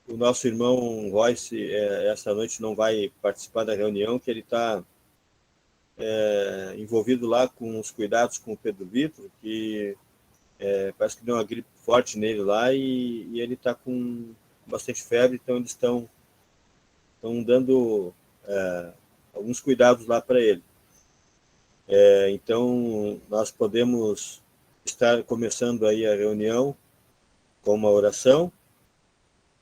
O nosso irmão Royce, essa noite, não vai participar da reunião, que ele está envolvido lá com os cuidados com o Pedro Vitor, que parece que deu uma gripe forte nele lá e ele está com bastante febre, então eles estão dando alguns cuidados lá para ele. Então, nós podemos estar começando aí a reunião com uma oração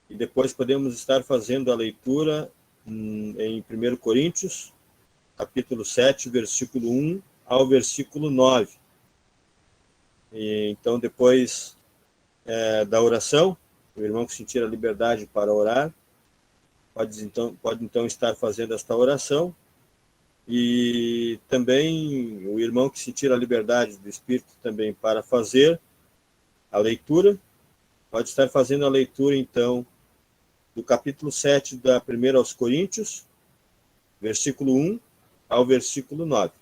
e depois podemos estar fazendo a leitura em 1 Coríntios, capítulo 7, versículo 1 ao versículo 9. Então, depois da oração, o irmão que sentir a liberdade para orar, pode então estar fazendo esta oração. E também o irmão que sentir a liberdade do Espírito também para fazer a leitura, pode estar fazendo a leitura, então, do capítulo 7 da 1 aos Coríntios, versículo 1 ao versículo 9.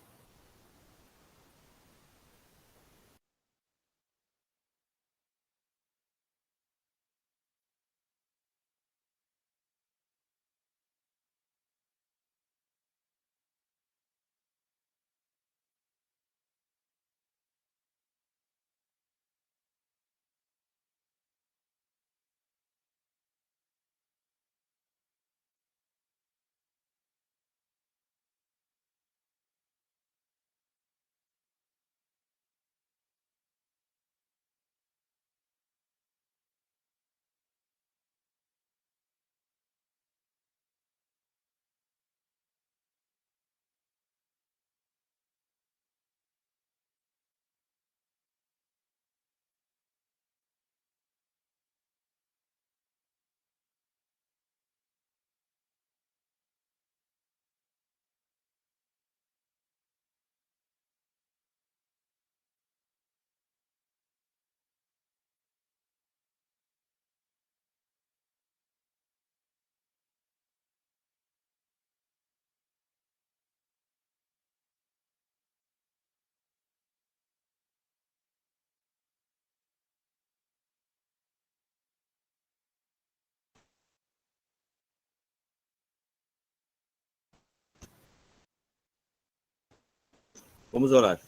Vamos orar.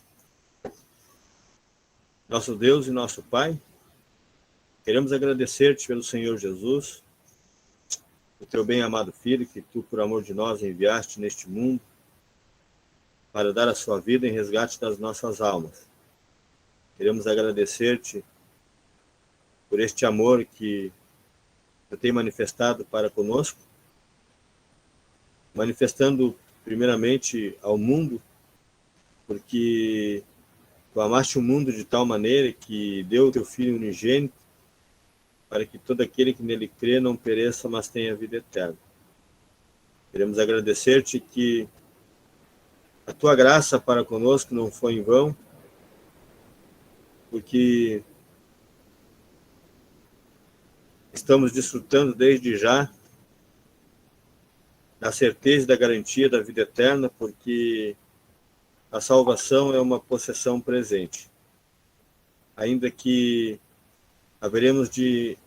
Nosso Deus e nosso Pai, queremos agradecer-te pelo Senhor Jesus, o teu bem-amado Filho, que tu, por amor de nós, enviaste neste mundo para dar a sua vida em resgate das nossas almas. Queremos agradecer-te por este amor que tu tem manifestado para conosco, manifestando primeiramente ao mundo, porque tu amaste o mundo de tal maneira que deu o teu Filho unigênito, para que todo aquele que nele crê não pereça, mas tenha vida eterna. Queremos agradecer-te que a tua graça para conosco não foi em vão, porque estamos desfrutando desde já da certeza e da garantia da vida eterna, porque a salvação é uma possessão presente. Ainda que haveremos de,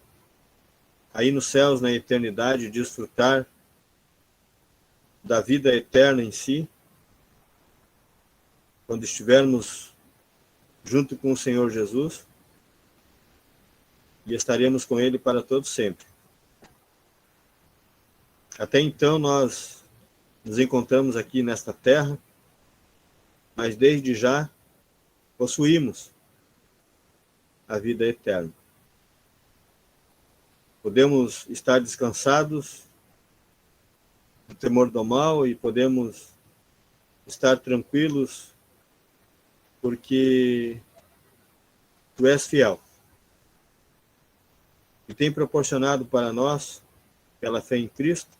aí nos céus, na eternidade, desfrutar da vida eterna em si, quando estivermos junto com o Senhor Jesus, e estaremos com Ele para todo sempre. Até então nós nos encontramos aqui nesta terra, mas desde já possuímos a vida eterna. Podemos estar descansados do temor do mal e podemos estar tranquilos porque tu és fiel e tem proporcionado para nós, pela fé em Cristo,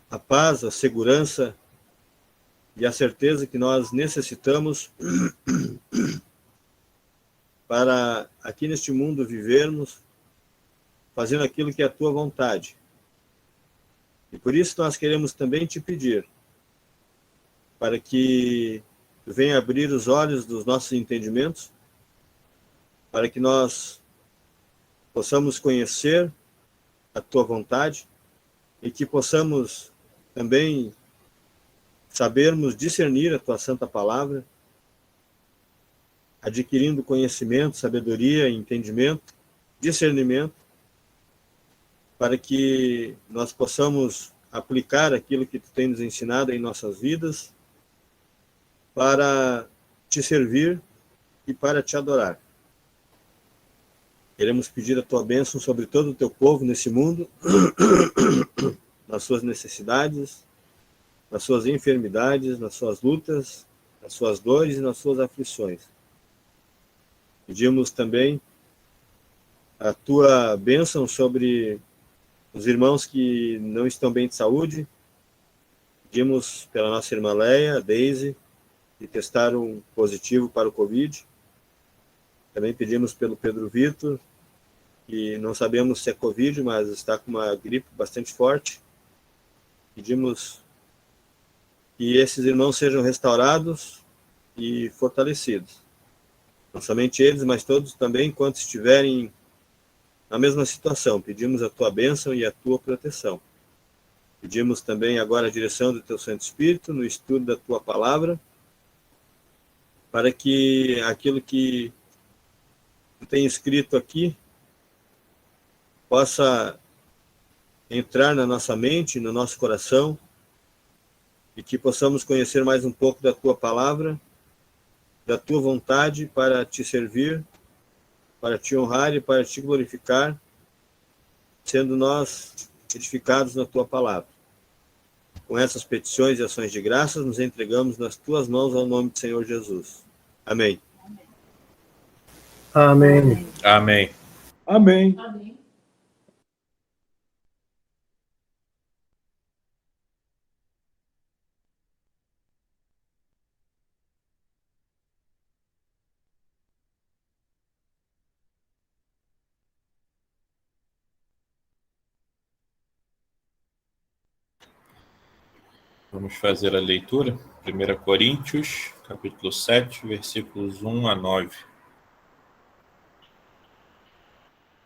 a paz, a segurança e a certeza que nós necessitamos para aqui neste mundo vivermos fazendo aquilo que é a tua vontade. E por isso nós queremos também te pedir para que tu venha abrir os olhos dos nossos entendimentos, para que nós possamos conhecer a tua vontade e que possamos também sabermos discernir a tua santa palavra, adquirindo conhecimento, sabedoria, entendimento, discernimento, para que nós possamos aplicar aquilo que tu tem nos ensinado em nossas vidas para te servir e para te adorar. Queremos pedir a tua bênção sobre todo o teu povo nesse mundo, nas suas necessidades, nas suas enfermidades, nas suas lutas, nas suas dores e nas suas aflições. Pedimos também a tua bênção sobre os irmãos que não estão bem de saúde. Pedimos pela nossa irmã Leia, Deise, que testaram positivo para o Covid. Também pedimos pelo Pedro Vitor, que não sabemos se é Covid, mas está com uma gripe bastante forte. Pedimos que esses irmãos sejam restaurados e fortalecidos. Não somente eles, mas todos também, enquanto estiverem na mesma situação. Pedimos a tua bênção e a tua proteção. Pedimos também agora a direção do teu Santo Espírito no estudo da tua palavra, para que aquilo que tu tem escrito aqui possa entrar na nossa mente, no nosso coração, e que possamos conhecer mais um pouco da tua palavra, da tua vontade para te servir, para te honrar e para te glorificar, sendo nós edificados na tua palavra. Com essas petições e ações de graças, nos entregamos nas tuas mãos ao nome do Senhor Jesus. Amém. Amém. Amém. Amém. Amém. Vamos fazer a leitura. 1 Coríntios, capítulo 7, versículos 1 a 9.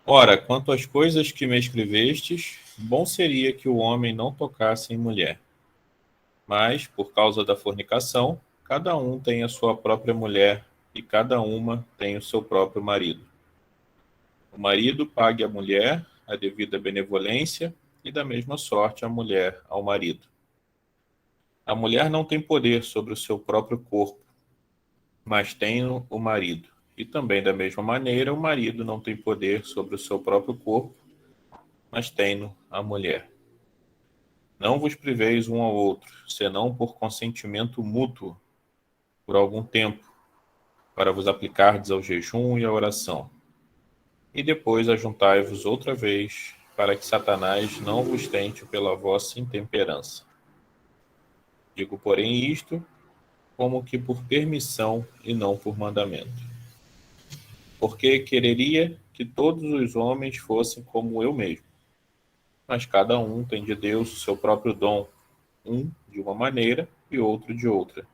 Ora, quanto às coisas que me escrevestes, bom seria que o homem não tocasse em mulher. Mas, por causa da fornicação, cada um tem a sua própria mulher e cada uma tem o seu próprio marido. O marido pague à mulher a devida benevolência e da mesma sorte a mulher ao marido. A mulher não tem poder sobre o seu próprio corpo, mas tem o marido. E também, da mesma maneira, o marido não tem poder sobre o seu próprio corpo, mas tem a mulher. Não vos priveis um ao outro, senão por consentimento mútuo, por algum tempo, para vos aplicardes ao jejum e à oração. E depois ajuntai-vos outra vez, para que Satanás não vos tente pela vossa intemperança. Digo, porém, isto como que por permissão e não por mandamento. Porque quereria que todos os homens fossem como eu mesmo. Mas cada um tem de Deus o seu próprio dom, um de uma maneira e outro de outra.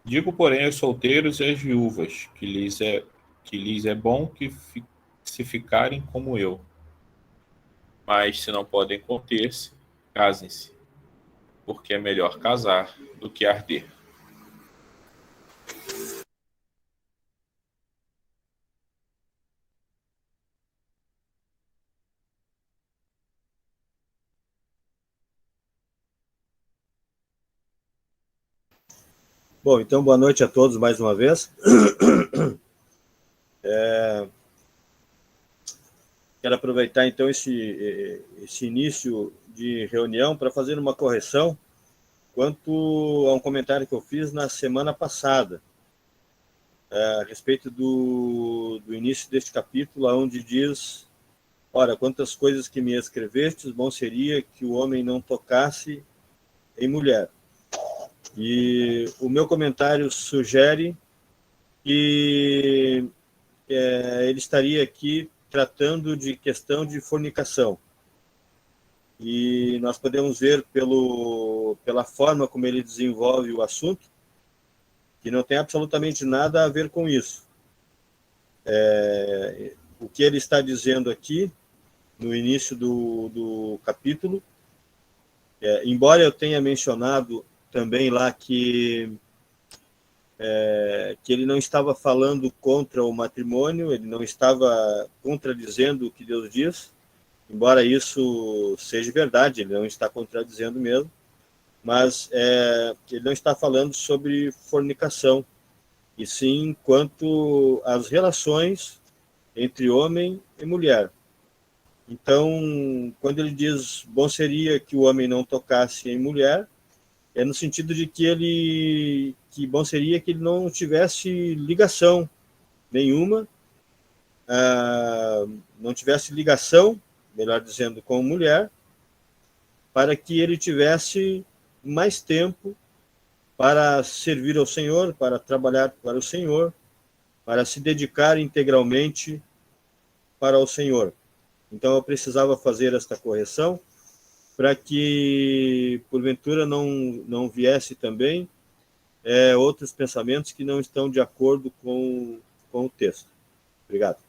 Digo, porém, aos solteiros e às viúvas, que lhes é bom que se ficarem como eu. Mas se não podem conter-se, casem-se, porque é melhor casar do que arder. Bom, então boa noite a todos mais uma vez. Quero aproveitar então esse início de reunião para fazer uma correção quanto a um comentário que eu fiz na semana passada, a respeito do início deste capítulo, onde diz: ora, quantas coisas que me escrevestes, bom seria que o homem não tocasse em mulher. E o meu comentário sugere que ele estaria aqui tratando de questão de fornicação. E nós podemos ver pela forma como ele desenvolve o assunto, que não tem absolutamente nada a ver com isso. o que ele está dizendo aqui, no início do capítulo, embora eu tenha mencionado também lá que ele não estava falando contra o matrimônio, ele não estava contradizendo o que Deus diz, embora isso seja verdade, ele não está contradizendo mesmo, mas ele não está falando sobre fornicação, e sim quanto às relações entre homem e mulher. Então, quando ele diz bom seria que o homem não tocasse em mulher, é no sentido de que bom seria que ele não tivesse ligação nenhuma, não tivesse ligação, melhor dizendo, com mulher, para que ele tivesse mais tempo para servir ao Senhor, para trabalhar para o Senhor, para se dedicar integralmente para o Senhor. Então eu precisava fazer esta correção para que, porventura, não viesse também outros pensamentos que não estão de acordo com o texto. Obrigado.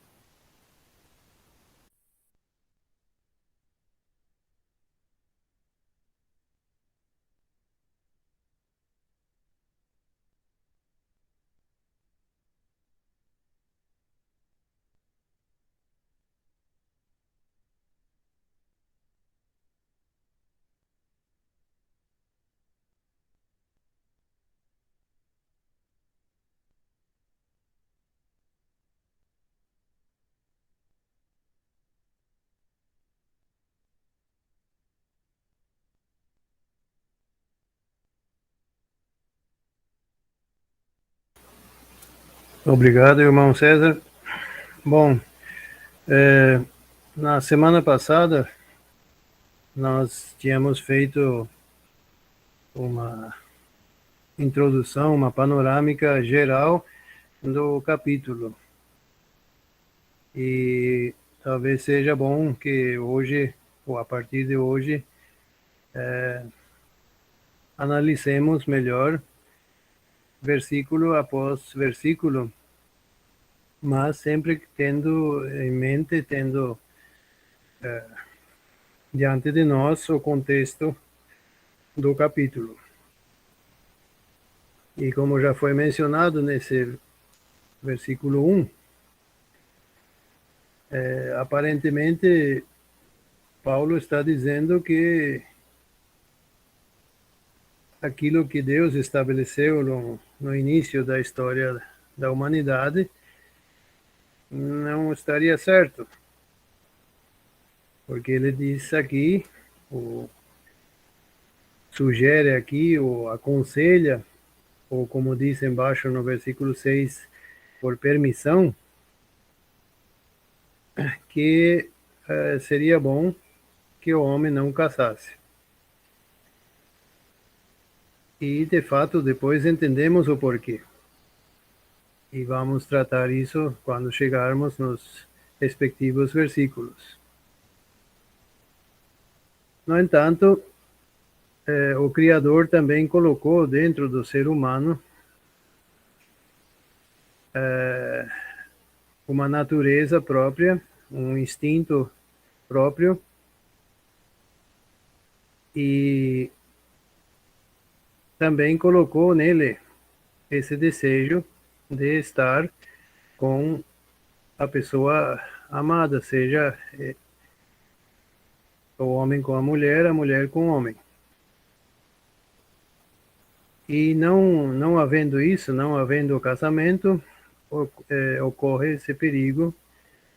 Obrigado, irmão César. Bom, na semana passada, nós tínhamos feito uma introdução, uma panorâmica geral do capítulo. E talvez seja bom que hoje, ou a partir de hoje, analicemos melhor, versículo após versículo, mas sempre tendo em mente, tendo diante de nós o contexto do capítulo. E como já foi mencionado nesse versículo 1, aparentemente Paulo está dizendo que aquilo que Deus estabeleceu no início da história da humanidade não estaria certo. Porque ele diz aqui, sugere aqui, ou aconselha, ou como diz embaixo no versículo 6, por permissão, que seria bom que o homem não casasse. E, de fato, depois entendemos o porquê. E vamos tratar isso quando chegarmos nos respectivos versículos. No entanto, o Criador também colocou dentro do ser humano uma natureza própria, um instinto próprio, e também colocou nele esse desejo de estar com a pessoa amada, seja o homem com a mulher com o homem. E não havendo isso, não havendo o casamento, ocorre esse perigo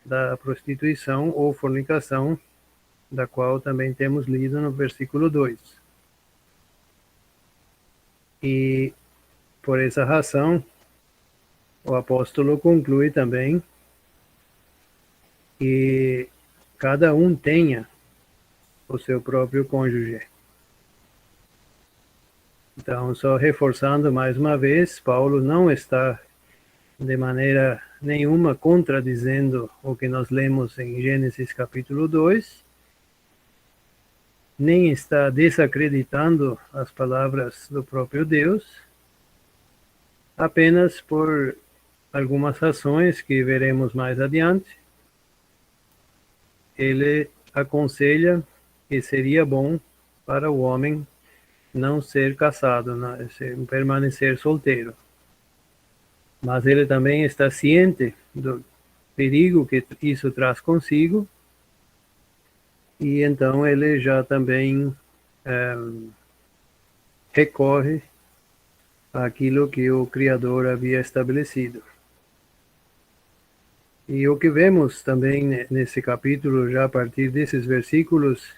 da prostituição ou fornicação, da qual também temos lido no versículo 2. E por essa razão, o apóstolo conclui também que cada um tenha o seu próprio cônjuge. Então, só reforçando mais uma vez, Paulo não está de maneira nenhuma contradizendo o que nós lemos em Gênesis capítulo 2, nem está desacreditando as palavras do próprio Deus, apenas por algumas razões que veremos mais adiante, ele aconselha que seria bom para o homem não ser casado, permanecer solteiro. Mas ele também está ciente do perigo que isso traz consigo, e então ele já também recorre àquilo que o Criador havia estabelecido. E o que vemos também nesse capítulo, já a partir desses versículos,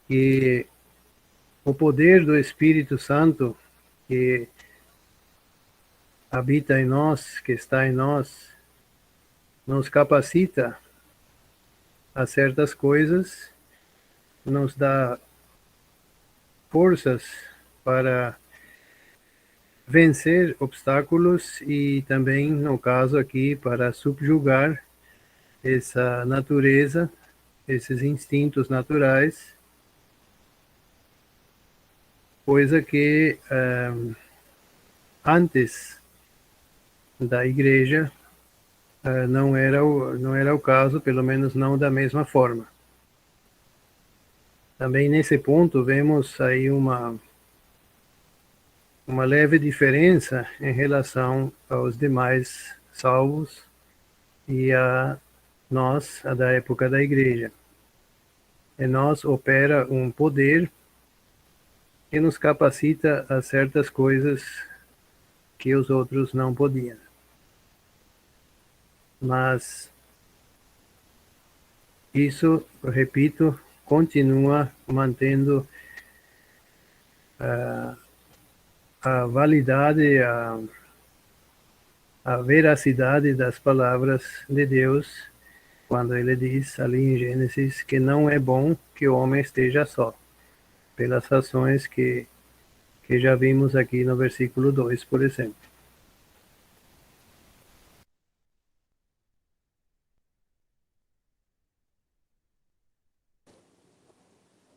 que o poder do Espírito Santo que habita em nós, que está em nós, nos capacita a certas coisas, nos dá forças para vencer obstáculos e também, no caso aqui, para subjugar essa natureza, esses instintos naturais, coisa que antes da igreja não era o caso, pelo menos não da mesma forma. Também nesse ponto vemos aí uma leve diferença em relação aos demais salvos e a nós, a da época da igreja. Em nós opera um poder que nos capacita a certas coisas que os outros não podiam. Mas isso, eu repito, continua mantendo a validade, a veracidade das palavras de Deus, quando ele diz ali em Gênesis que não é bom que o homem esteja só, pelas razões que já vimos aqui no versículo 2, por exemplo.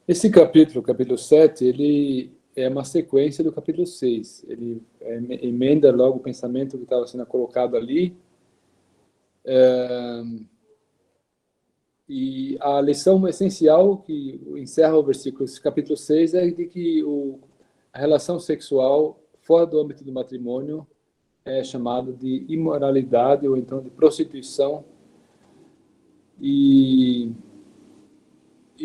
Esse capítulo, capítulo 7, ele é uma sequência do capítulo 6. Ele emenda logo o pensamento que estava sendo colocado ali. E a lição essencial que encerra o versículo, capítulo 6, é de que a relação sexual fora do âmbito do matrimônio é chamada de imoralidade ou então de prostituição. E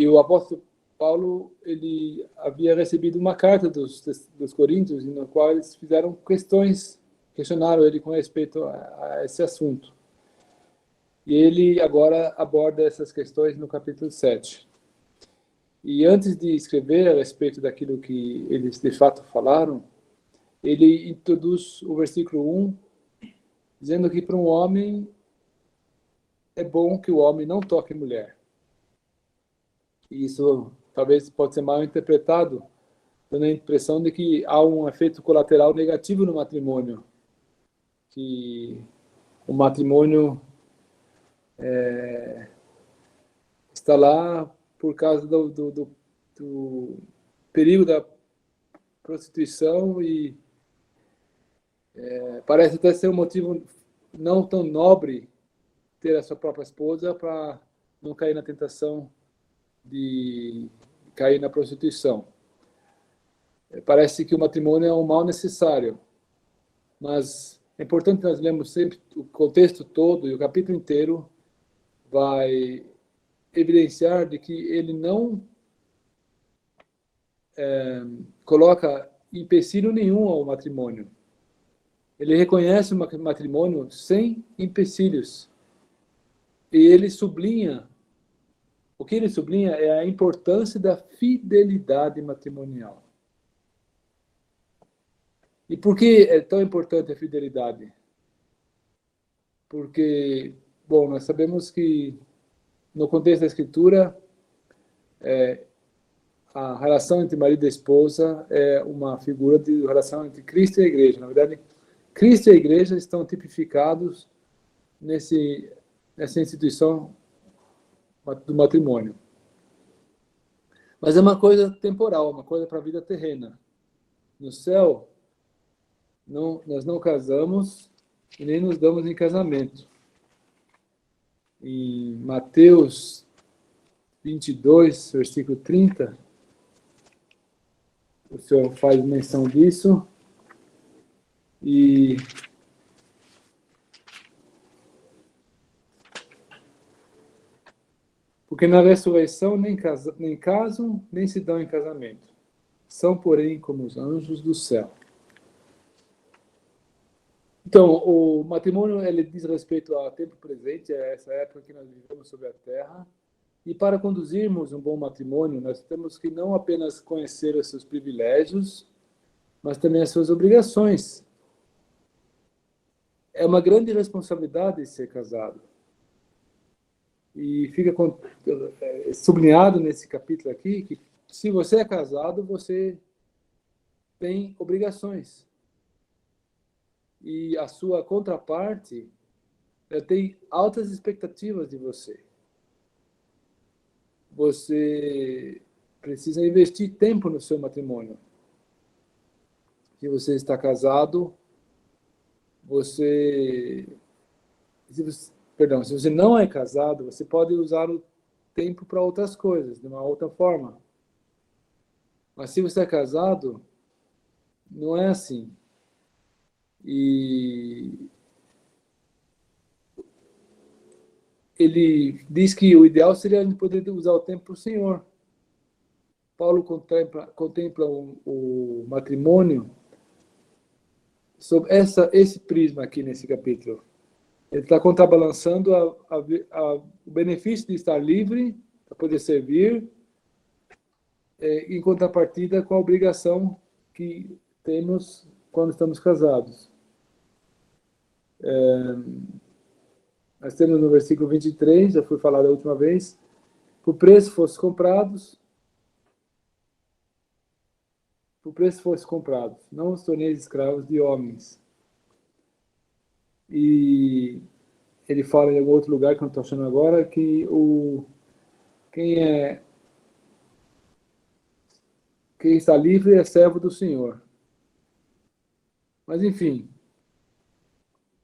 o apóstolo Paulo, ele havia recebido uma carta dos Coríntios, na qual eles fizeram questionaram ele com respeito a esse assunto. E ele agora aborda essas questões no capítulo 7. E antes de escrever a respeito daquilo que eles de fato falaram, ele introduz o versículo 1, dizendo que para um homem é bom que o homem não toque mulher. E isso talvez pode ser mal interpretado, dando a impressão de que há um efeito colateral negativo no matrimônio, que o matrimônio está lá por causa do perigo da prostituição e parece até ser um motivo não tão nobre ter a sua própria esposa para não cair na tentação de cair na prostituição. Parece que o matrimônio é um mal necessário, mas é importante que nós lembremos sempre o contexto todo, e o capítulo inteiro vai evidenciar de que ele não coloca empecilho nenhum ao matrimônio. Ele reconhece o matrimônio sem empecilhos. E ele sublinha, o que ele sublinha é a importância da fidelidade matrimonial. E por que é tão importante a fidelidade? Porque, bom, nós sabemos que no contexto da Escritura, a relação entre marido e esposa é uma figura de relação entre Cristo e a igreja. Na verdade, Cristo e a igreja estão tipificados nessa instituição do matrimônio. Mas é uma coisa temporal, uma coisa para a vida terrena. No céu, nós não casamos e nem nos damos em casamento. em Mateus 22, versículo 30, o Senhor faz menção disso. E porque na ressurreição nem casam, nem se dão em casamento. São, porém, como os anjos do céu. Então, o matrimônio ele diz respeito ao tempo presente, a essa época que nós vivemos sobre a Terra. E para conduzirmos um bom matrimônio, nós temos que não apenas conhecer os seus privilégios, mas também as suas obrigações. É uma grande responsabilidade ser casado. E fica sublinhado nesse capítulo aqui que se você é casado, você tem obrigações. E a sua contraparte tem altas expectativas de você. Você precisa investir tempo no seu matrimônio. Se você está casado, se você não é casado, você pode usar o tempo para outras coisas, de uma outra forma. Mas se você é casado, não é assim. E ele diz que o ideal seria a gente poder usar o tempo para o Senhor. Paulo contempla o matrimônio sob esse prisma aqui nesse capítulo. Ele está contrabalançando o benefício de estar livre para poder servir, em contrapartida com a obrigação que temos quando estamos casados. Nós temos no versículo 23, já foi falado a última vez, por preço fosse comprados, não os torneis escravos de homens. E ele fala em algum outro lugar que eu não estou achando agora, que quem está livre é servo do Senhor. Mas enfim,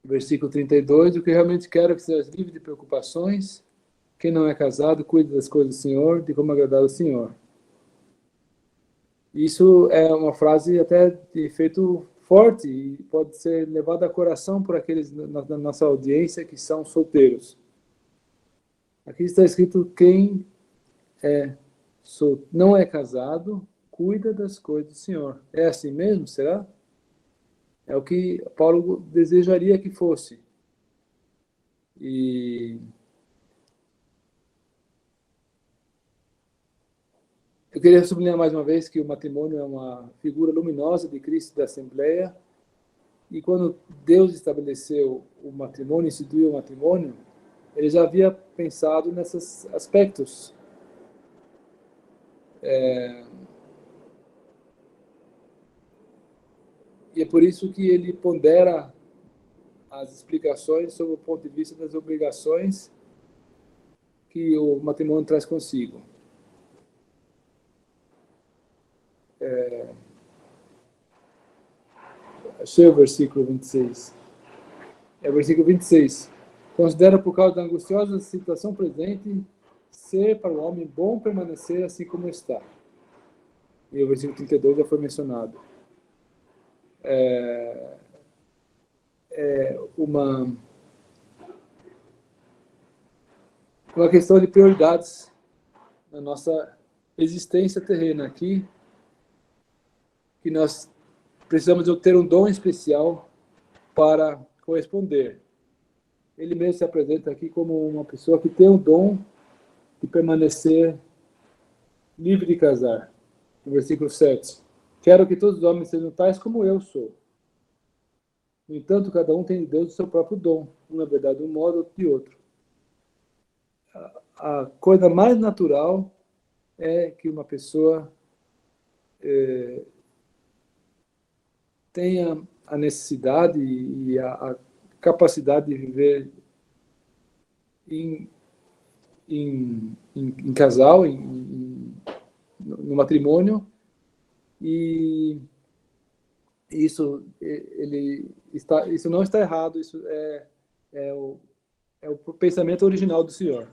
versículo 32, o que eu realmente quero é que seja livre de preocupações. Quem não é casado, cuide das coisas do Senhor, de como agradar ao Senhor. Isso é uma frase até de efeito forte e pode ser levada a coração por aqueles da nossa audiência que são solteiros. Aqui está escrito: quem não é casado, cuida das coisas do Senhor. É assim mesmo, será? É o que Paulo desejaria que fosse. E eu queria sublinhar mais uma vez que o matrimônio é uma figura luminosa de Cristo da Assembleia. E quando Deus estabeleceu o matrimônio, instituiu o matrimônio, ele já havia pensado nesses aspectos. E é por isso que ele pondera as explicações sob o ponto de vista das obrigações que o matrimônio traz consigo. Achei o versículo 26. É o versículo 26. Considera, por causa da angustiosa situação presente, ser para o homem bom permanecer assim como está. E o versículo 32 já foi mencionado. Uma questão de prioridades na nossa existência terrena aqui, que nós precisamos de ter um dom especial para corresponder. Ele mesmo se apresenta aqui como uma pessoa que tem o dom de permanecer livre de casar. No versículo 7. Quero que todos os homens sejam tais como eu sou. No entanto, cada um tem de Deus o seu próprio dom. Um, na verdade, de um modo, outro de outro. A coisa mais natural é que uma pessoa tenha a necessidade e a capacidade de viver em casal, no matrimônio, e isso não está errado. Isso é é o pensamento original do Senhor.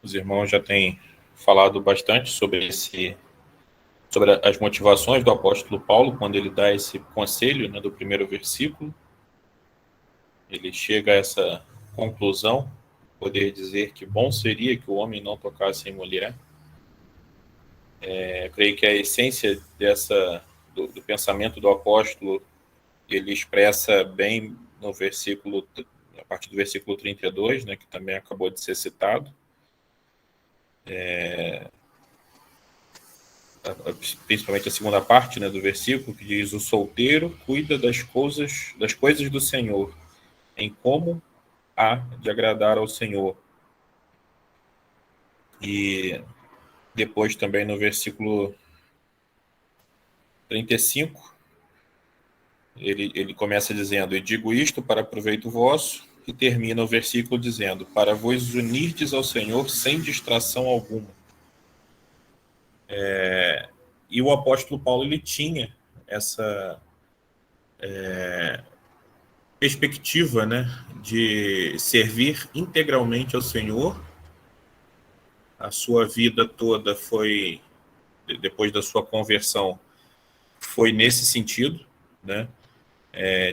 Os irmãos já têm falado bastante sobre as motivações do apóstolo Paulo quando ele dá esse conselho, né, do primeiro versículo. Ele chega a essa conclusão, poder dizer que bom seria que o homem não tocasse em mulher. Eu creio que a essência do pensamento do apóstolo, ele expressa bem no versículo, a partir do versículo 32, né, que também acabou de ser citado. Principalmente a segunda parte, né, do versículo, que diz: o solteiro cuida das coisas do Senhor, em como há de agradar ao Senhor. E depois também no versículo 35, ele começa dizendo: e digo isto para proveito vosso, e termina o versículo dizendo: para vos unirdes ao Senhor sem distração alguma. E o apóstolo Paulo, ele tinha essa perspectiva, né, de servir integralmente ao Senhor. A sua vida toda foi, depois da sua conversão, foi nesse sentido, né,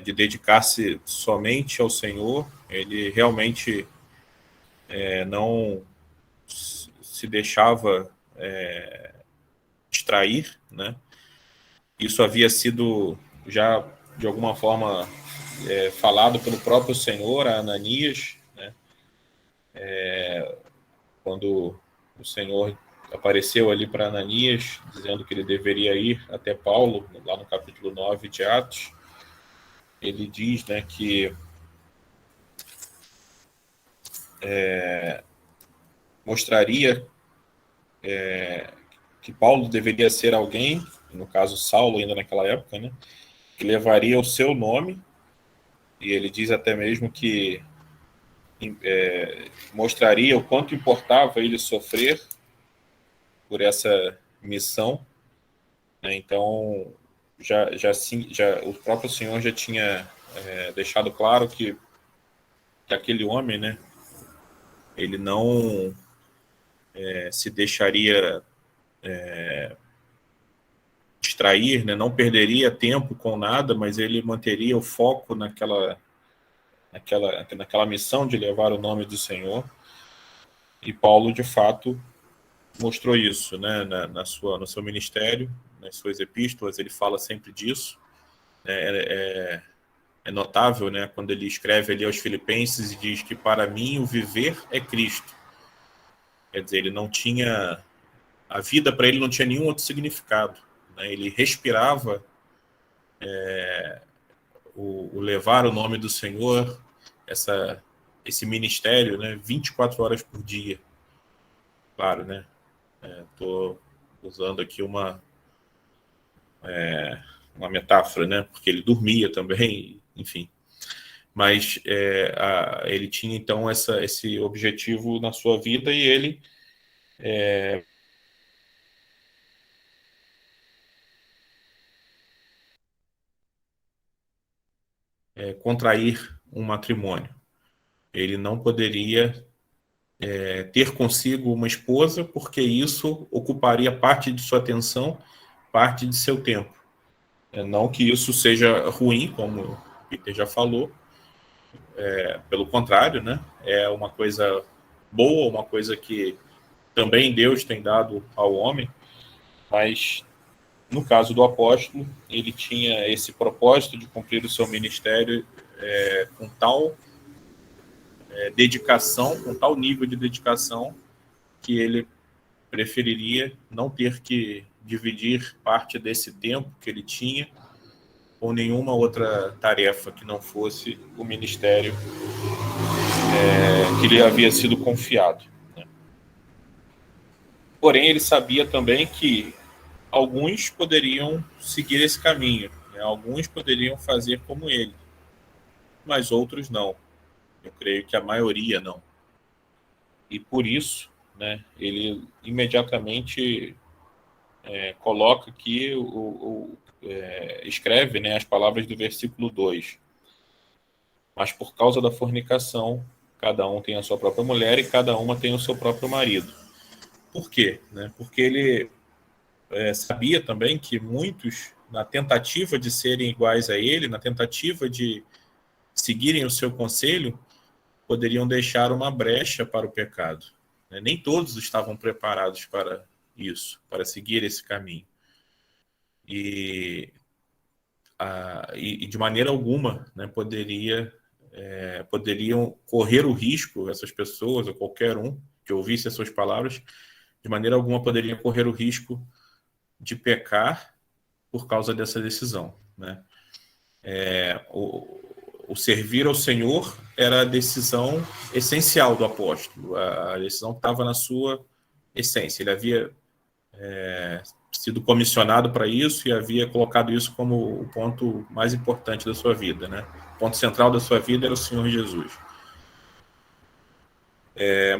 de dedicar-se somente ao Senhor. Ele realmente não se deixava distrair, né? Isso havia sido já, de alguma forma, falado pelo próprio Senhor a Ananias, né? Quando o Senhor apareceu ali para Ananias, dizendo que ele deveria ir até Paulo, lá no capítulo 9 de Atos, ele diz, né, que mostraria que Paulo deveria ser alguém, no caso Saulo ainda naquela época, né, que levaria o seu nome, e ele diz até mesmo que mostraria o quanto importava ele sofrer por essa missão, né? Então já o próprio Senhor já tinha deixado claro que aquele homem, né, ele não se deixaria distrair, né, não perderia tempo com nada, mas ele manteria o foco naquela missão de levar o nome do Senhor. E Paulo, de fato, mostrou isso, né, no seu ministério, nas suas epístolas, ele fala sempre disso. É notável, né, quando ele escreve ali aos Filipenses e diz que para mim o viver é Cristo. Quer dizer, ele não tinha, a vida para ele não tinha nenhum outro significado, né? Ele respirava o levar o nome do Senhor, esse ministério, né, 24 horas por dia. Claro, né? Estou usando aqui uma metáfora, né? Porque ele dormia também, enfim. Mas ele tinha, então, esse objetivo na sua vida, e ele contrair um matrimônio. Ele não poderia ter consigo uma esposa, porque isso ocuparia parte de sua atenção, parte de seu tempo. Não que isso seja ruim, como o Peter já falou, pelo contrário, né? É uma coisa boa, uma coisa que também Deus tem dado ao homem, mas no caso do apóstolo, ele tinha esse propósito de cumprir o seu ministério com tal dedicação, com tal nível de dedicação, que ele preferiria não ter que dividir parte desse tempo que ele tinha com nenhuma outra tarefa que não fosse o ministério que lhe havia sido confiado, né? Porém, ele sabia também que alguns poderiam seguir esse caminho, né? Alguns poderiam fazer como ele, mas outros não. Eu creio que a maioria não. E por isso, né, ele imediatamente coloca aqui, escreve, né, as palavras do versículo 2. Mas por causa da fornicação, cada um tem a sua própria mulher e cada uma tem o seu próprio marido. Por quê? Né? Porque ele sabia também que muitos, na tentativa de serem iguais a ele, na tentativa de seguirem o seu conselho, poderiam deixar uma brecha para o pecado. Né? Nem todos estavam preparados para isso, para seguir esse caminho. E de maneira alguma, né, poderiam correr o risco, essas pessoas, ou qualquer um que ouvisse as suas palavras, de maneira alguma poderia correr o risco de pecar por causa dessa decisão. Né? O servir ao Senhor era a decisão essencial do apóstolo, a decisão que estava na sua essência. Ele havia sido comissionado para isso e havia colocado isso como o ponto mais importante da sua vida. Né? O ponto central da sua vida era o Senhor Jesus.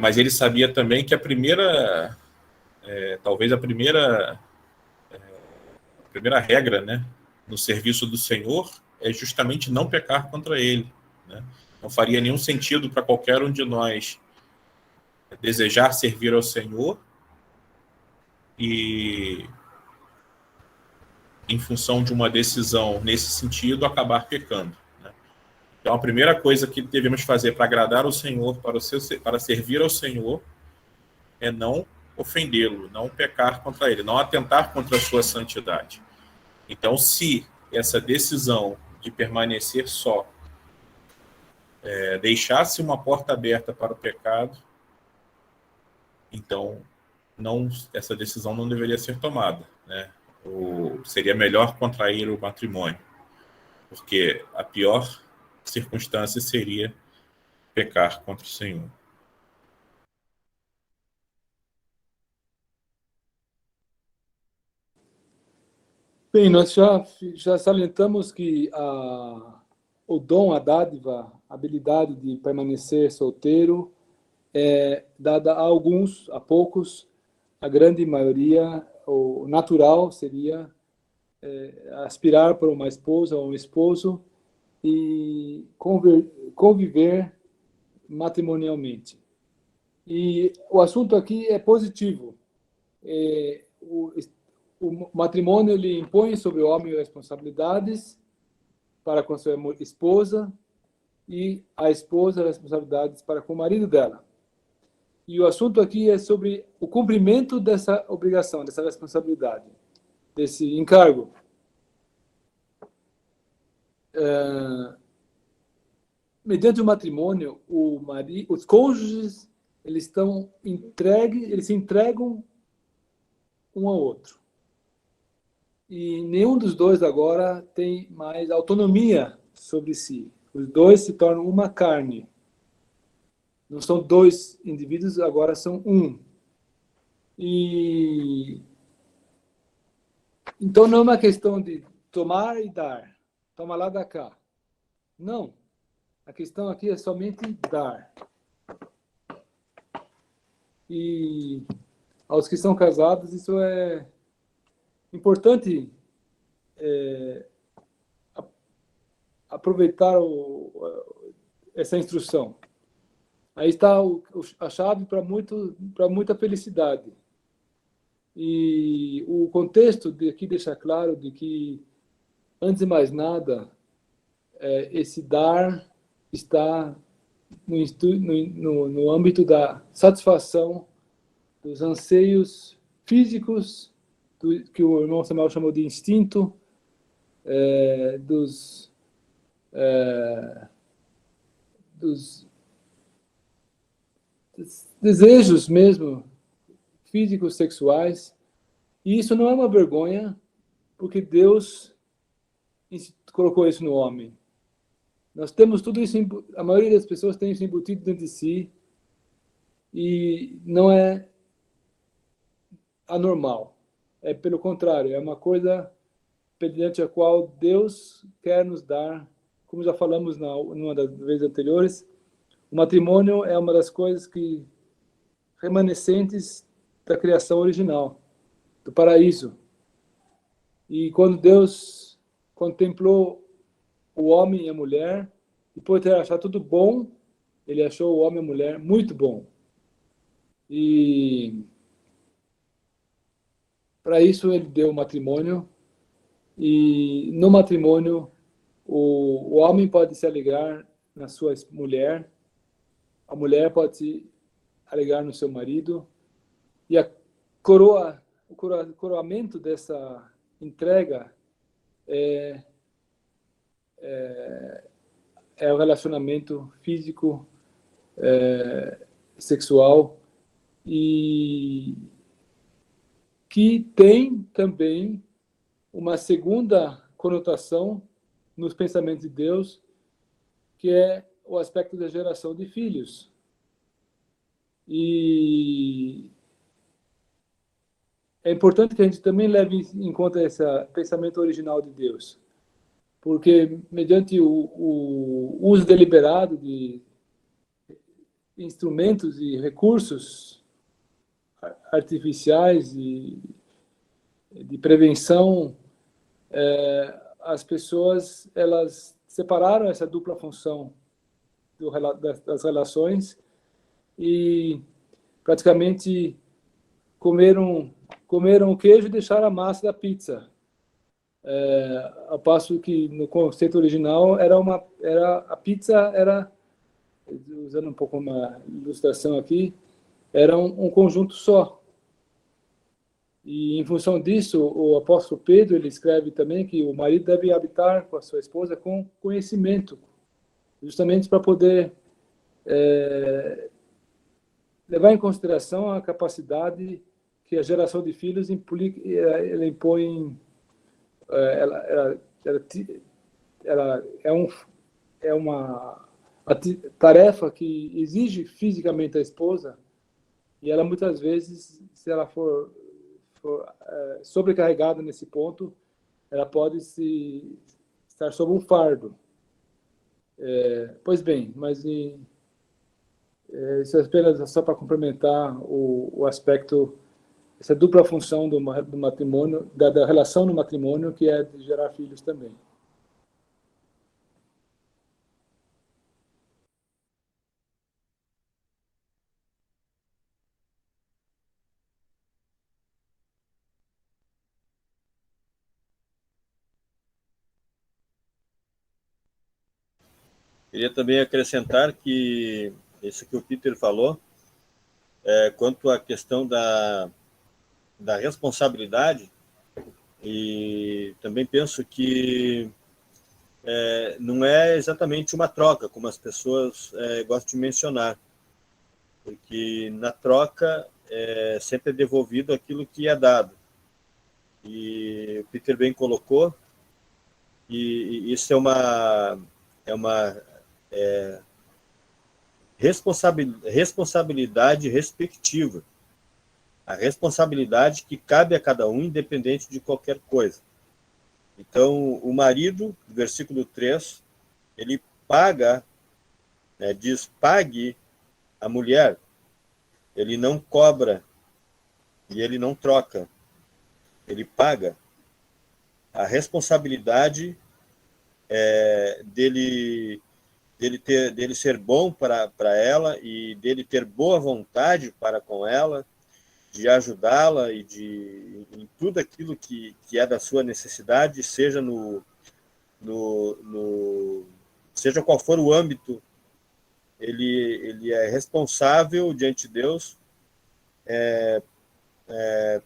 Mas ele sabia também que talvez a primeira regra, né, no serviço do Senhor é justamente não pecar contra ele. Né? Não faria nenhum sentido para qualquer um de nós desejar servir ao Senhor e, em função de uma decisão nesse sentido, acabar pecando. Né? Então, a primeira coisa que devemos fazer para agradar ao Senhor, para servir ao Senhor, é não ofendê-lo, não pecar contra ele, não atentar contra a sua santidade. Então, se essa decisão de permanecer só deixasse uma porta aberta para o pecado, então essa decisão não deveria ser tomada. Né? Seria melhor contrair o matrimônio, porque a pior circunstância seria pecar contra o Senhor. Bem, nós já salientamos que o dom, a dádiva, a habilidade de permanecer solteiro é dada a alguns, a poucos. A grande maioria, o natural seria aspirar por uma esposa ou um esposo e conviver matrimonialmente. E o assunto aqui é positivo. O matrimônio ele impõe sobre o homem responsabilidades para com sua esposa e a esposa responsabilidades para com o marido dela. E o assunto aqui é sobre o cumprimento dessa obrigação, dessa responsabilidade, desse encargo. Mediante o matrimônio, os cônjuges eles se entregam um ao outro. E nenhum dos dois agora tem mais autonomia sobre si. Os dois se tornam uma carne. Não são dois indivíduos, agora são um. E então não é uma questão de tomar e dar. Toma lá, dá cá. Não. A questão aqui é somente dar. E aos que são casados, isso é importante aproveitar essa instrução. Aí está a chave para muita felicidade. E o contexto aqui deixa claro de que, antes de mais nada, esse dar está no âmbito da satisfação dos anseios físicos, que o irmão Samuel chamou de instinto, dos desejos mesmo, físicos, sexuais. E isso não é uma vergonha, porque Deus colocou isso no homem. Nós temos tudo isso, a maioria das pessoas tem isso embutido dentro de si, e não é anormal. É pelo contrário, é uma coisa mediante a qual Deus quer nos dar, como já falamos numa das vezes anteriores. O matrimônio é uma das coisas que remanescentes da criação original, do paraíso. E quando Deus contemplou o homem e a mulher, depois de ter achado tudo bom, ele achou o homem e a mulher muito bom. E para isso ele deu o matrimônio. E no matrimônio, o homem pode se alegrar na sua mulher, a mulher pode se alegrar no seu marido, e o coroamento dessa entrega é o relacionamento físico, sexual, e que tem também uma segunda conotação nos pensamentos de Deus, que é o aspecto da geração de filhos. E é importante que a gente também leve em conta esse pensamento original de Deus, porque mediante o uso deliberado de instrumentos e recursos artificiais e de prevenção, as pessoas elas separaram essa dupla função das relações e praticamente comeram o queijo e deixaram a massa da pizza. Ao passo que no conceito original a pizza era, usando um pouco uma ilustração aqui, era um conjunto só. E em função disso, o apóstolo Pedro ele escreve também que o marido deve habitar com a sua esposa com conhecimento, justamente para poder levar em consideração a capacidade que a geração de filhos ela impõe. Ela é uma tarefa que exige fisicamente a esposa, e ela muitas vezes, se ela for sobrecarregada nesse ponto, ela pode estar sob um fardo. Pois bem, mas isso é apenas só para complementar o aspecto, essa dupla função do matrimônio, da relação no matrimônio, que é de gerar filhos também. Queria também acrescentar que isso que o Peter falou, quanto à questão da responsabilidade, e também penso que não é exatamente uma troca, como as pessoas gostam de mencionar, porque na troca sempre é devolvido aquilo que é dado. E o Peter bem colocou, e isso é uma responsabilidade respectiva. A responsabilidade que cabe a cada um, independente de qualquer coisa. Então, o marido, versículo 3, ele paga, diz, pague a mulher. Ele não cobra e ele não troca. Ele paga. A responsabilidade dele ser bom para ela e dele ter boa vontade para com ela, de ajudá-la e em tudo aquilo que é da sua necessidade, seja seja qual for o âmbito, ele é responsável diante de Deus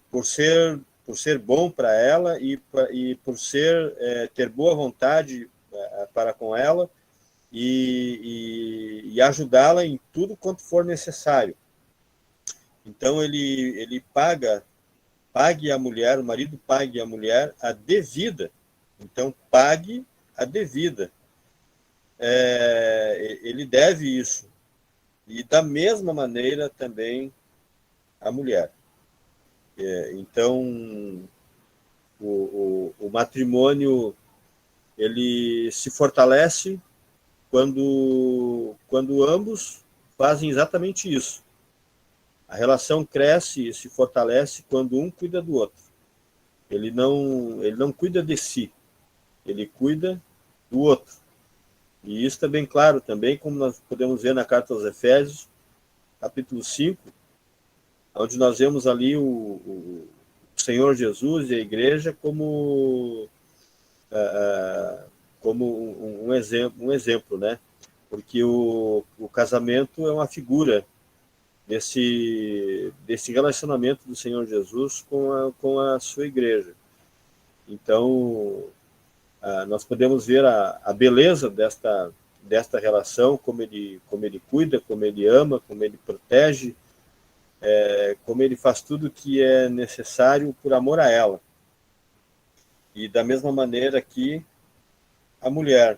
por ser bom para ela e por ter boa vontade para com ela e ajudá-la em tudo quanto for necessário. Então ele pague a mulher, o marido pague a mulher a devida. Então pague a devida. Ele deve isso. E da mesma maneira também a mulher. Então o matrimônio ele se fortalece quando ambos fazem exatamente isso. A relação cresce e se fortalece quando um cuida do outro. Ele não cuida de si, ele cuida do outro. E isso está bem claro também, como nós podemos ver na carta aos Efésios, capítulo 5, onde nós vemos ali o Senhor Jesus e a igreja como um exemplo, né? Porque o casamento é uma figura desse relacionamento do Senhor Jesus com a sua igreja. Então, nós podemos ver a beleza desta relação, como ele cuida, como ele ama, como ele protege, como ele faz tudo que é necessário por amor a ela. E da mesma maneira que a mulher,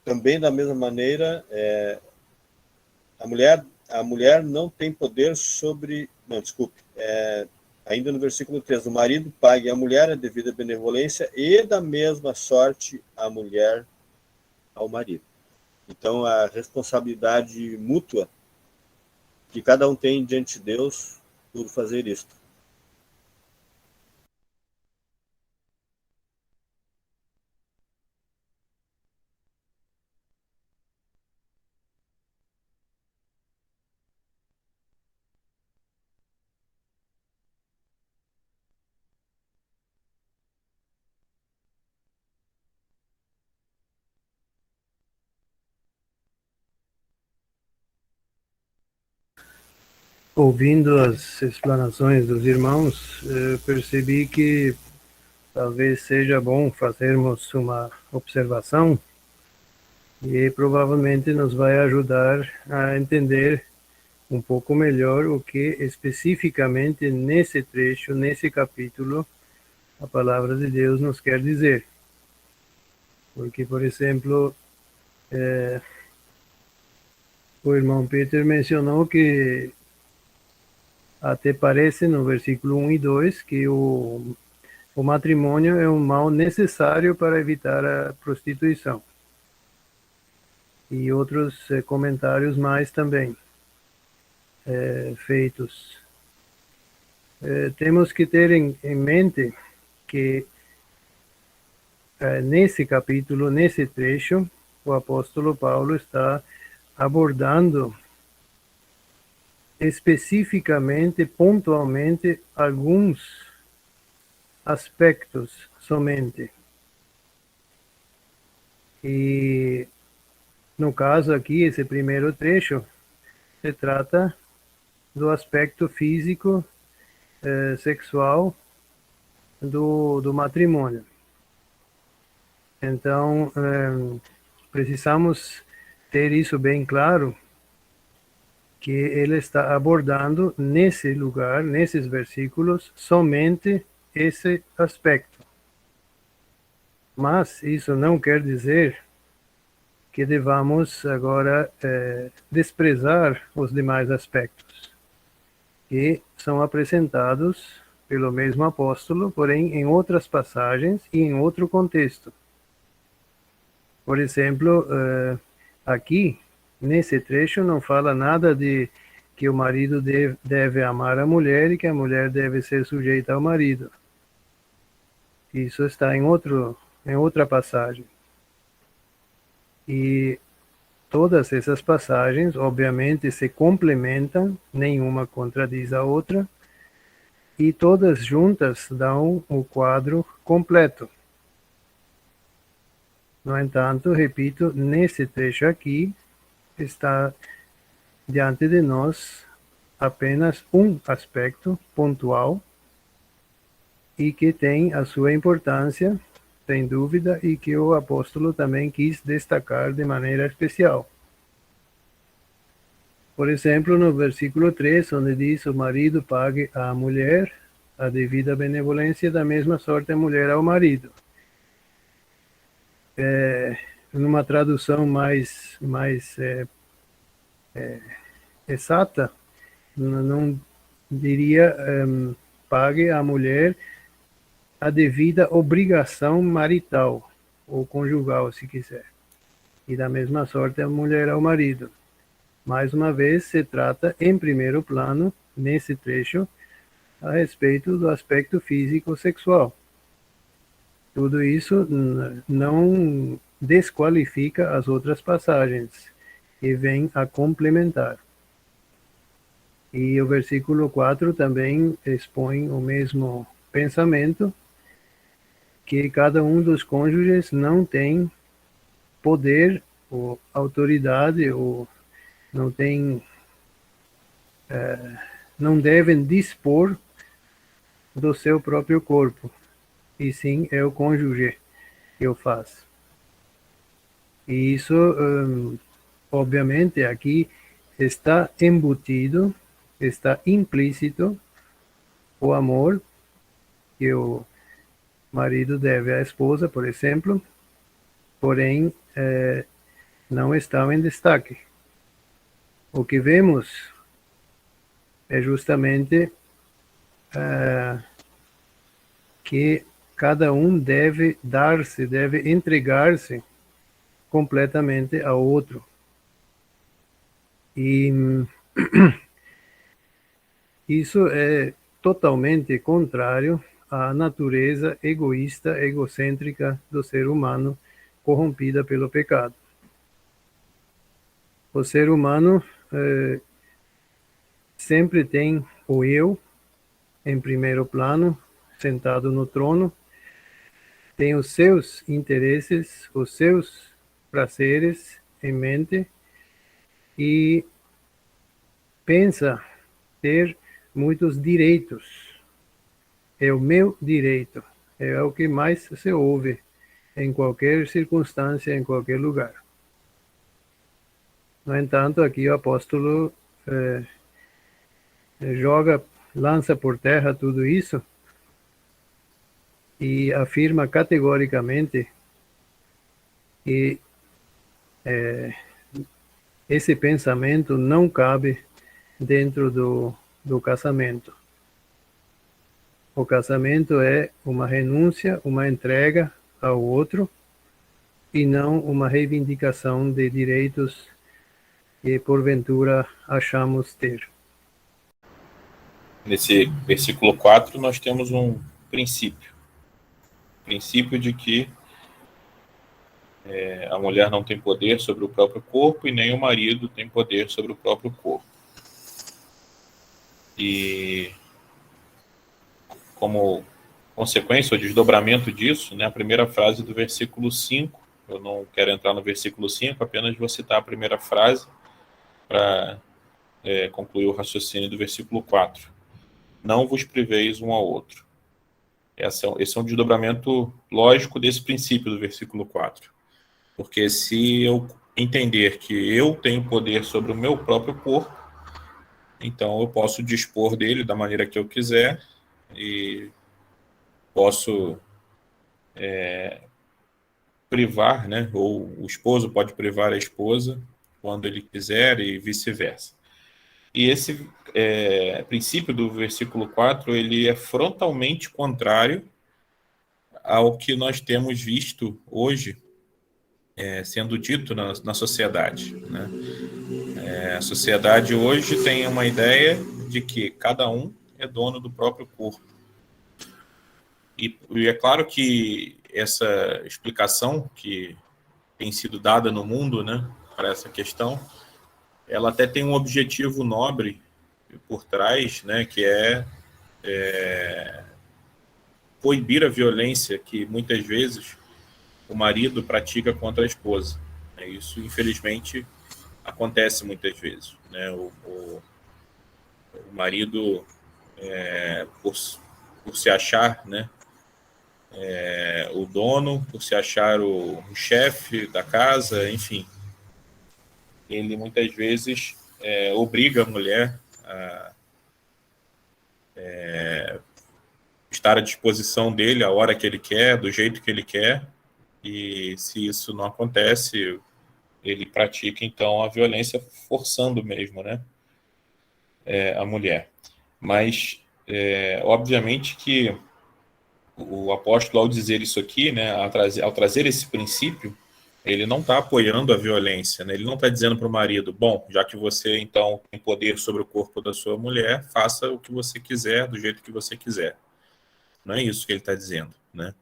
também da mesma maneira, a mulher não tem poder sobre... Não, desculpe. Ainda no versículo 3, o marido pague à mulher a devida benevolência e da mesma sorte a mulher ao marido. Então, a responsabilidade mútua que cada um tem diante de Deus por fazer isto. Ouvindo as explanações dos irmãos, percebi que talvez seja bom fazermos uma observação e provavelmente nos vai ajudar a entender um pouco melhor o que especificamente nesse trecho, nesse capítulo, a palavra de Deus nos quer dizer. Porque, por exemplo, o irmão Peter mencionou que até parece no versículo 1 e 2 que o matrimônio é um mal necessário para evitar a prostituição. E outros comentários mais também feitos. Temos que ter em mente que nesse capítulo, nesse trecho, o apóstolo Paulo está abordando especificamente, pontualmente, alguns aspectos somente. E, no caso aqui, esse primeiro trecho, se trata do aspecto físico, sexual do matrimônio. Então, precisamos ter isso bem claro, que ele está abordando nesse lugar, nesses versículos, somente esse aspecto. Mas isso não quer dizer que devamos agora desprezar os demais aspectos, que são apresentados pelo mesmo apóstolo, porém em outras passagens e em outro contexto. Por exemplo, aqui, nesse trecho, não fala nada de que o marido deve amar a mulher e que a mulher deve ser sujeita ao marido. Isso está em outra passagem. E todas essas passagens, obviamente, se complementam, nenhuma contradiz a outra, e todas juntas dão o quadro completo. No entanto, repito, nesse trecho aqui, está diante de nós apenas um aspecto pontual e que tem a sua importância, sem dúvida, e que o apóstolo também quis destacar de maneira especial. Por exemplo, no versículo 3, onde diz: o marido pague à mulher a devida benevolência, da mesma sorte a mulher ao marido. Numa tradução mais exata, não diria pague à mulher a devida obrigação marital, ou conjugal, se quiser. E da mesma sorte a mulher ao marido. Mais uma vez, se trata, em primeiro plano, nesse trecho, a respeito do aspecto físico-sexual. Tudo isso não desqualifica as outras passagens e vem a complementar. E o versículo 4 também expõe o mesmo pensamento, que cada um dos cônjuges não tem poder ou autoridade, ou não tem, não devem dispor do seu próprio corpo, e sim é o cônjuge que o faz. E isso, obviamente, aqui está embutido, está implícito o amor que o marido deve à esposa, por exemplo, porém não estão em destaque. O que vemos é justamente que cada um deve dar-se, deve entregar-se completamente ao outro. E isso é totalmente contrário à natureza egoísta, egocêntrica do ser humano, corrompida pelo pecado. O ser humano sempre tem o eu em primeiro plano, sentado no trono, tem os seus interesses, os seus prazeres em mente e pensa ter muitos direitos. É o meu direito, é o que mais se ouve em qualquer circunstância, em qualquer lugar. No entanto, aqui o apóstolo lança por terra tudo isso e afirma categoricamente que esse pensamento não cabe dentro do casamento. O casamento é uma renúncia, uma entrega ao outro, e não uma reivindicação de direitos que porventura achamos ter. Nesse versículo 4, nós temos um princípio. O princípio de que a mulher não tem poder sobre o próprio corpo e nem o marido tem poder sobre o próprio corpo. E como consequência, o desdobramento disso, né, a primeira frase do versículo 5, eu não quero entrar no versículo 5, apenas vou citar a primeira frase para concluir o raciocínio do versículo 4. Não vos priveis um ao outro. Esse é um desdobramento lógico desse princípio do versículo 4. Porque se eu entender que eu tenho poder sobre o meu próprio corpo, então eu posso dispor dele da maneira que eu quiser e posso privar, né? Ou o esposo pode privar a esposa quando ele quiser e vice-versa. E esse princípio do versículo 4, ele é frontalmente contrário ao que nós temos visto hoje sendo dito na sociedade, né? A sociedade hoje tem uma ideia de que cada um é dono do próprio corpo. E é claro que essa explicação que tem sido dada no mundo, né, para essa questão, ela até tem um objetivo nobre por trás, né, que é proibir a violência que muitas vezes o marido pratica contra a esposa. Isso, infelizmente, acontece muitas vezes, né? O marido, por se achar, né, o dono, por se achar o chefe da casa, enfim, ele muitas vezes obriga a mulher a estar à disposição dele a hora que ele quer, do jeito que ele quer, e se isso não acontece, ele pratica, então, a violência forçando mesmo, né, a mulher. Mas, obviamente que o apóstolo, ao dizer isso aqui, né, ao trazer esse princípio, ele não está apoiando a violência, né? Ele não está dizendo para o marido, bom, já que você então tem poder sobre o corpo da sua mulher, faça o que você quiser, do jeito que você quiser. Não é isso que ele está dizendo, né?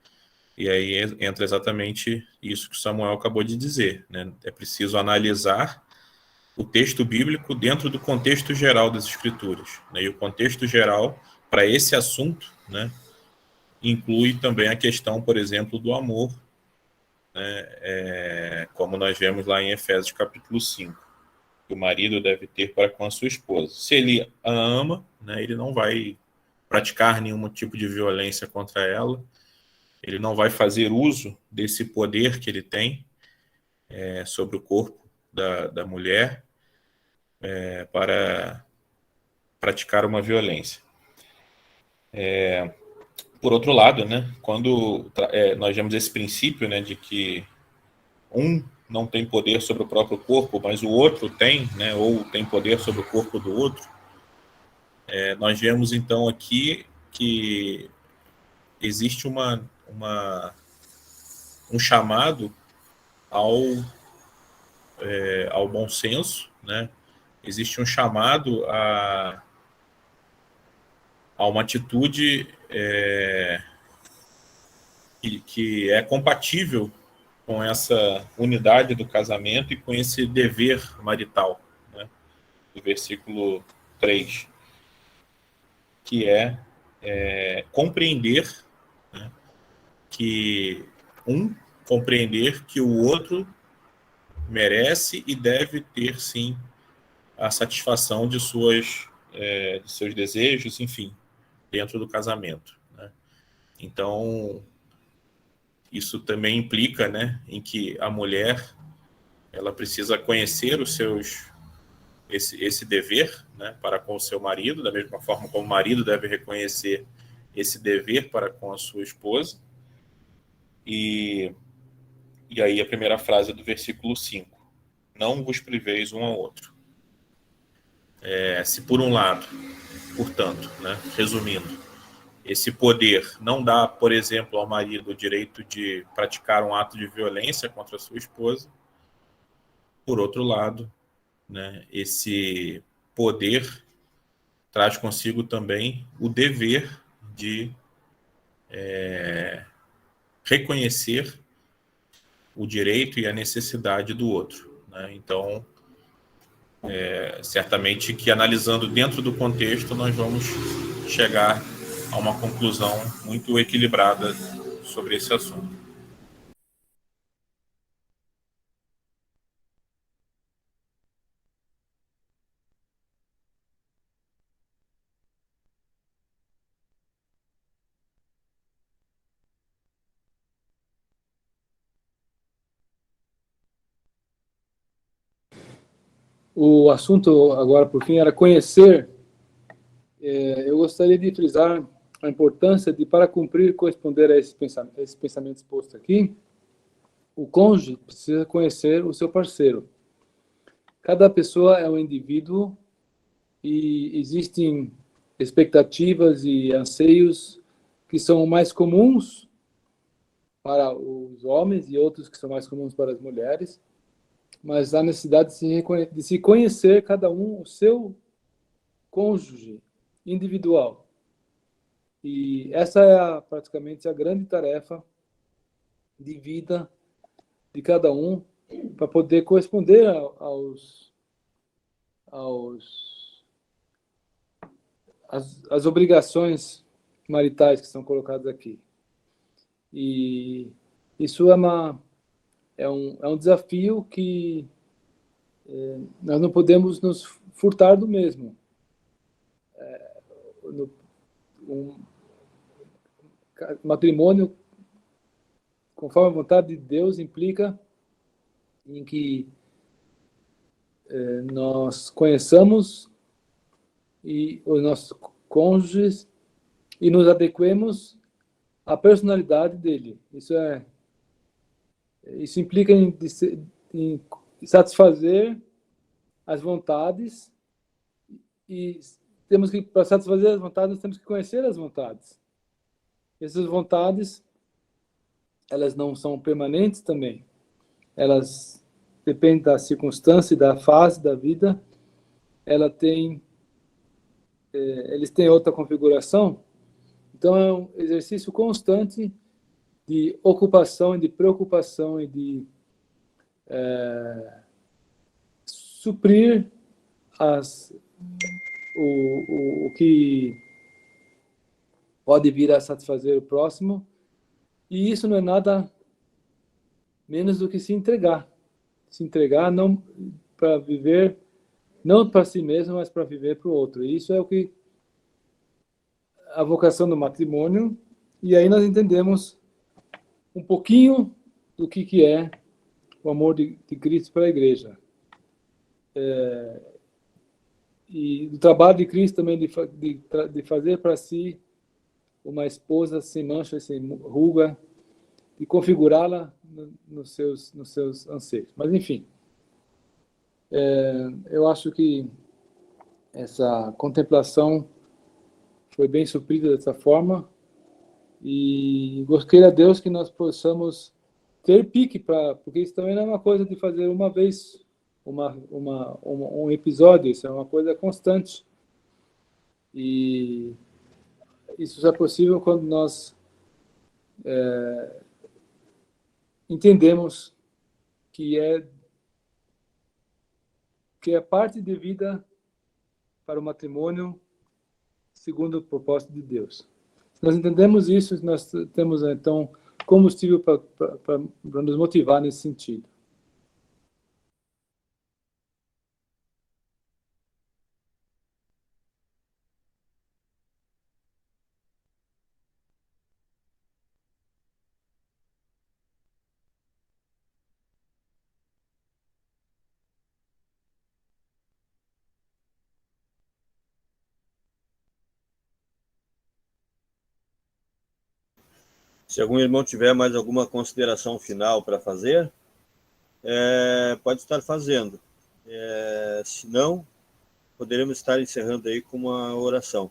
E aí entra exatamente isso que Samuel acabou de dizer, né? É preciso analisar o texto bíblico dentro do contexto geral das Escrituras, né? E o contexto geral para esse assunto, né, inclui também a questão, por exemplo, do amor, né, como nós vemos lá em Efésios capítulo 5, que o marido deve ter para com a sua esposa. Se ele a ama, né, ele não vai praticar nenhum tipo de violência contra ela, ele não vai fazer uso desse poder que ele tem sobre o corpo da mulher para praticar uma violência. Por outro lado, né, quando nós vemos esse princípio, né, de que um não tem poder sobre o próprio corpo, mas o outro tem, né, ou tem poder sobre o corpo do outro, nós vemos então aqui que existe um chamado ao bom senso, né? Existe um chamado a uma atitude que é compatível com essa unidade do casamento e com esse dever marital, né? Do versículo 3, que é compreender, né, que compreender que o outro merece e deve ter, sim, a satisfação de seus desejos, enfim, dentro do casamento, né? Então, isso também implica, né, em que a mulher ela precisa conhecer esse dever, né, para com o seu marido, da mesma forma como o marido deve reconhecer esse dever para com a sua esposa. E aí a primeira frase do versículo 5, não vos priveis um ao outro. Se por um lado, portanto, né, resumindo, esse poder não dá, por exemplo, ao marido o direito de praticar um ato de violência contra a sua esposa, por outro lado, né, esse poder traz consigo também o dever de reconhecer o direito e a necessidade do outro, né? Então, certamente que analisando dentro do contexto, nós vamos chegar a uma conclusão muito equilibrada sobre esse assunto. O assunto, agora, por fim, era conhecer. Eu gostaria de frisar a importância de, para cumprir e corresponder a esse pensamento exposto aqui, o cônjuge precisa conhecer o seu parceiro. Cada pessoa é um indivíduo e existem expectativas e anseios que são mais comuns para os homens e outros que são mais comuns para as mulheres, mas há necessidade de se conhecer cada um o seu cônjuge individual. E essa é praticamente a grande tarefa de vida de cada um para poder corresponder às obrigações maritais que são colocadas aqui. E isso é um desafio que nós não podemos nos furtar do mesmo. Um matrimônio, conforme a vontade de Deus, implica em que nós conheçamos os nossos cônjuges e nos adequemos à personalidade dele. Isso implica em satisfazer as vontades, e para satisfazer as vontades, nós temos que conhecer as vontades. Essas vontades, elas não são permanentes também. elas dependem da circunstância e da fase da vida, eles têm outra configuração. Então, é um exercício constante de ocupação e de preocupação e de suprir o que pode vir a satisfazer o próximo. E isso não é nada menos do que se entregar. Se entregar não para viver, não para si mesmo, mas para viver para o outro. E isso é o que a vocação do matrimônio. E aí nós entendemos um pouquinho do que é o amor de Cristo para a igreja. E do trabalho de Cristo também de fazer para si uma esposa sem mancha, sem ruga, e configurá-la nos seus anseios. Mas, enfim, eu acho que essa contemplação foi bem suprida dessa forma, e gostaria a Deus que nós possamos ter pique, porque isso também não é uma coisa de fazer uma vez um episódio, isso é uma coisa constante. E isso só é possível quando nós entendemos que é parte de vida para o matrimônio segundo o propósito de Deus. Se nós entendemos isso, nós temos, então, combustível para nos motivar nesse sentido. Se algum irmão tiver mais alguma consideração final para fazer, pode estar fazendo. Se não, poderemos estar encerrando aí com uma oração.